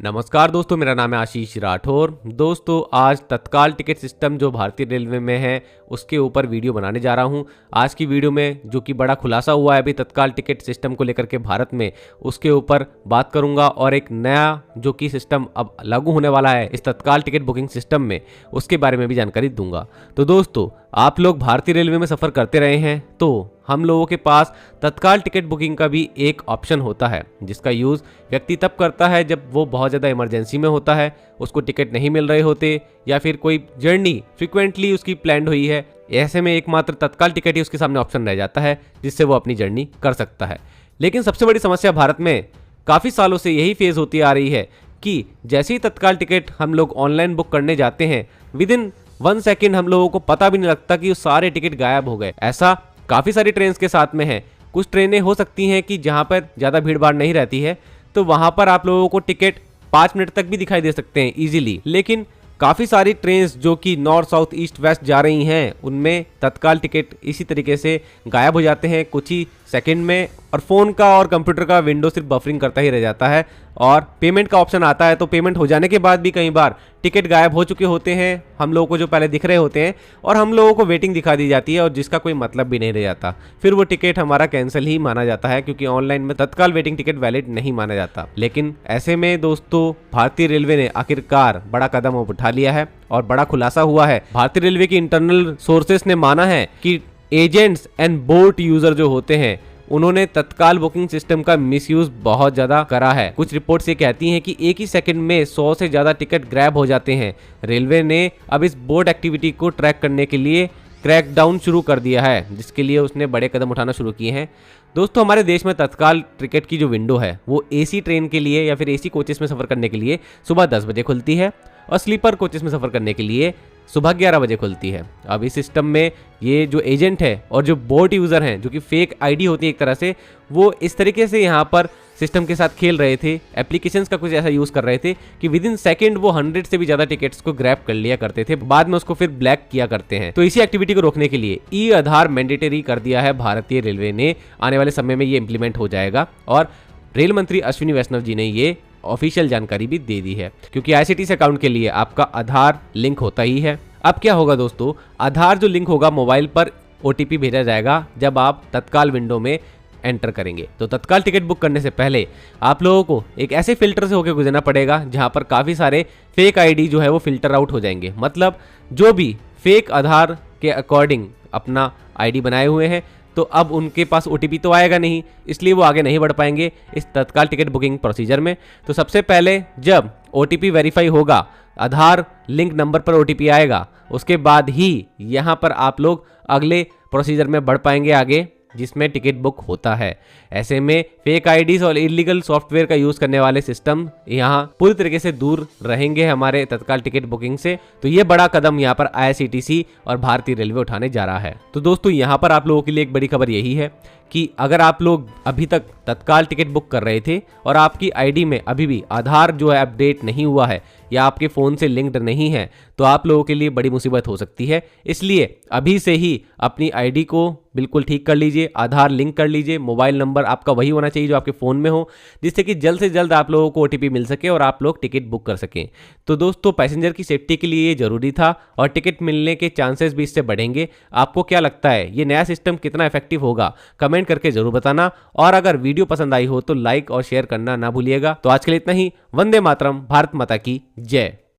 नमस्कार दोस्तों, मेरा नाम है आशीष राठौर। दोस्तों, आज तत्काल टिकट सिस्टम जो भारतीय रेलवे में है उसके ऊपर वीडियो बनाने जा रहा हूं। आज की वीडियो में जो कि बड़ा खुलासा हुआ है अभी तत्काल टिकट सिस्टम को लेकर के भारत में, उसके ऊपर बात करूंगा और एक नया जो कि सिस्टम अब लागू होने वाला है इस तत्काल टिकट बुकिंग सिस्टम में, उसके बारे में भी जानकारी दूंगा। तो दोस्तों, आप लोग भारतीय रेलवे में सफ़र करते रहे हैं तो हम लोगों के पास तत्काल टिकट बुकिंग का भी एक ऑप्शन होता है, जिसका यूज़ व्यक्ति तब करता है जब वो बहुत ज़्यादा इमरजेंसी में होता है, उसको टिकट नहीं मिल रहे होते या फिर कोई जर्नी फ्रिक्वेंटली उसकी प्लान्ड हुई है। ऐसे में एकमात्र तत्काल टिकट ही उसके सामने ऑप्शन रह जाता है जिससे वो अपनी जर्नी कर सकता है। लेकिन सबसे बड़ी समस्या भारत में काफ़ी सालों से यही फेज़ होती आ रही है कि जैसे ही तत्काल टिकट हम लोग ऑनलाइन बुक करने जाते हैं, विद इन 1 सेकेंड हम लोगों को पता भी नहीं लगता कि वो सारे टिकट गायब हो गए। ऐसा काफ़ी सारी ट्रेन के साथ में है। कुछ ट्रेनें हो सकती हैं कि जहाँ पर ज़्यादा भीड़ भाड़ नहीं रहती है तो वहाँ पर आप लोगों को टिकट 5 मिनट तक भी दिखाई दे सकते हैं ईजिली। लेकिन काफ़ी सारी ट्रेन जो कि नॉर्थ साउथ ईस्ट वेस्ट जा रही हैं उनमें तत्काल टिकट इसी तरीके से गायब हो जाते हैं कुछ ही सेकंड में, और फ़ोन का और कंप्यूटर का विंडो सिर्फ बफरिंग करता ही रह जाता है और पेमेंट का ऑप्शन आता है तो पेमेंट हो जाने के बाद भी कई बार टिकट गायब हो चुके होते हैं हम लोगों को, जो पहले दिख रहे होते हैं, और हम लोगों को वेटिंग दिखा दी जाती है और जिसका कोई मतलब भी नहीं रह जाता। फिर वो टिकट हमारा कैंसिल ही माना जाता है क्योंकि ऑनलाइन में तत्काल वेटिंग टिकट वैलिड नहीं माना जाता। लेकिन ऐसे में दोस्तों, भारतीय रेलवे ने आखिरकार बड़ा कदम उठा लिया है और बड़ा खुलासा हुआ है। भारतीय रेलवे की इंटरनल सोर्सेस ने माना है कि एजेंट्स एंड बोट यूजर जो होते हैं उन्होंने तत्काल बुकिंग सिस्टम का मिसयूज बहुत ज्यादा करा है। कुछ रिपोर्ट्स ये कहती हैं कि एक ही सेकंड में 100 से ज्यादा टिकट ग्रैब हो जाते हैं। रेलवे ने अब इस बोट एक्टिविटी को ट्रैक करने के लिए क्रैकडाउन शुरू कर दिया है, जिसके लिए उसने बड़े कदम उठाना शुरू किए हैं। दोस्तों, हमारे देश में तत्काल टिकट की जो विंडो है वो एसी ट्रेन के लिए या फिर एसी कोचेस में सफ़र करने के लिए सुबह 10 बजे खुलती है और स्लीपर कोचेस में सफ़र करने के लिए सुबह 11 बजे खुलती है। अब इस सिस्टम में ये जो एजेंट है और जो बोट यूज़र हैं, जो कि फेक आईडी होती है एक तरह से, वो इस तरीके से यहाँ पर सिस्टम के साथ खेल रहे थे, एप्लीकेशंस का कुछ ऐसा यूज़ कर रहे थे कि विद इन सेकेंड वो 100 से भी ज़्यादा टिकट्स को ग्रैब कर लिया करते थे, बाद में उसको फिर ब्लैक किया करते हैं। तो इसी एक्टिविटी को रोकने के लिए ई आधार मैंडेटरी कर दिया है भारतीय रेलवे ने। आने वाले समय में ये इंप्लीमेंट हो जाएगा और रेल मंत्री अश्विनी वैष्णव जी ने ये ऑफिशियल जानकारी भी दे दी है, क्योंकि आईसीटीसी अकाउंट के लिए आपका आधार लिंक होता ही है। अब क्या होगा दोस्तों, आधार जो लिंक होगा मोबाइल पर ओटीपी भेजा जाएगा जब आप तत्काल विंडो में एंटर करेंगे। तो तत्काल टिकट बुक करने से पहले आप लोगों को एक ऐसे फिल्टर से होकर गुजरना पड़ेगा जहां पर काफ़ी सारे फेक आईडी जो है वो फिल्टर आउट हो जाएंगे। मतलब जो भी फेक आधार के अकॉर्डिंग अपना आईडी बनाए हुए हैं तो अब उनके पास ओटीपी तो आएगा नहीं, इसलिए वो आगे नहीं बढ़ पाएंगे इस तत्काल टिकट बुकिंग प्रोसीजर में। तो सबसे पहले जब ओटीपी वेरीफाई होगा, आधार लिंक नंबर पर ओटीपी आएगा, उसके बाद ही यहाँ पर आप लोग अगले प्रोसीजर में बढ़ पाएंगे आगे, जिसमें टिकट बुक होता है। ऐसे में फेक आईडीज और इलीगल सॉफ्टवेयर का यूज करने वाले सिस्टम यहाँ पूरी तरीके से दूर रहेंगे हमारे तत्काल टिकट बुकिंग से। तो ये बड़ा कदम यहाँ पर आईआरसीटीसी और भारतीय रेलवे उठाने जा रहा है। तो दोस्तों, यहाँ पर आप लोगों के लिए एक बड़ी खबर यही है कि अगर आप लोग अभी तक तत्काल टिकट बुक कर रहे थे और आपकी आईडी में अभी भी आधार जो है अपडेट नहीं हुआ है या आपके फ़ोन से लिंक्ड नहीं है, तो आप लोगों के लिए बड़ी मुसीबत हो सकती है। इसलिए अभी से ही अपनी आईडी को बिल्कुल ठीक कर लीजिए, आधार लिंक कर लीजिए, मोबाइल नंबर आपका वही होना चाहिए जो आपके फ़ोन में हो, जिससे कि जल्द से जल्द आप लोगों को ओटीपी मिल सके और आप लोग टिकट बुक कर सकें। तो दोस्तों, पैसेंजर की सेफ्टी के लिए ये ज़रूरी था और टिकट मिलने के चांसेस भी इससे बढ़ेंगे। आपको क्या लगता है, ये नया सिस्टम कितना इफेक्टिव होगा? कमेंट करके जरूर बताना, और अगर वीडियो पसंद आई हो तो लाइक और शेयर करना ना भूलिएगा। तो आज के लिए इतना ही। वंदे मातरम। भारत माता की जय।